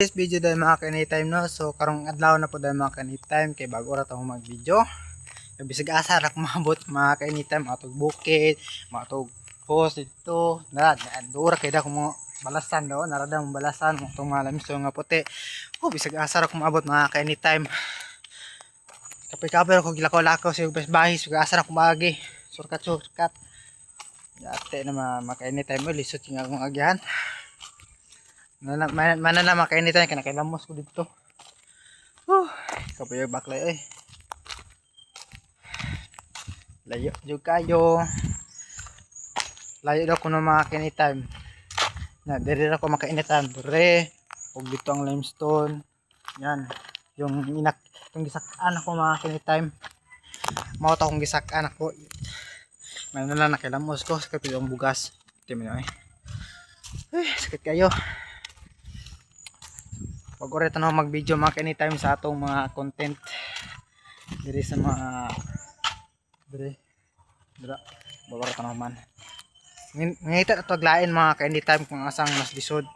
This video dahil mga ka-anytime no. So karong adlaw na po dahil mga ka-anytime kay bago ra tong mag-video. Kay bisag asa ra kumabot mga ka-anytime atog bukid, atog post dito. Dura kay da ko mo balasan daw, narada mong balasan mo tong mga lamiso nga puti. Bisag asa ra kumabot mga ka-anytime. Kapay-kapay ko gilakaw-lakaw sa bahis, bisag asa ra kumagi. Surkat-surkat. Dati na mga ka-anytime mo lisod nga akong agyahan. Mana na makainitan ka nakilamos ko dito. Kapag baklay layo jud kayo. Layo daw ko na makainitan. Na diri ra ko makainitan dure og dito ang limestone. Yan, yung gisak-an ako makainitan. Mao ta kong gisak-an ako. Mana na nakilamos ko sa kapilong bugas. Timi sakit kayo. Wag ulit na mag-video mga anytime sa atong mga content diri sa mga dira babar ta naman. Ngita ato aglain mga anytime kung asang mas lisod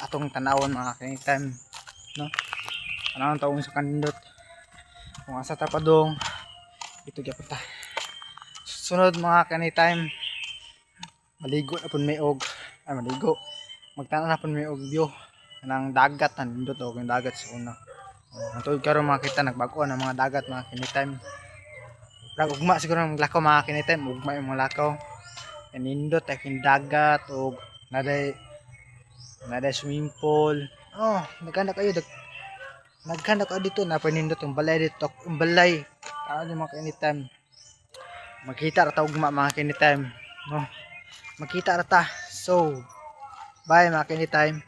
atong tanawon mga anytime no. Anong taong sa kanindot kung asa ta padong ito gyapon ta. Sunod mga anytime maligo na pud may og maligo magtanaw na pud may og view ng dagat nandito o yung dagat sa una. Tuwid karon makita nagbago ng mga dagat mga anytime. Ugma siguro ng lakaw mga anytime, ugma yung mga lakaw. Nindot ay king dagat o naday swimming pool. Nagkanda kayo dito na panindot yung balay dito, yung balay. Ano mga anytime. Makita ra ta ugma mga anytime, no. Makita ra ta. So, bye mga anytime.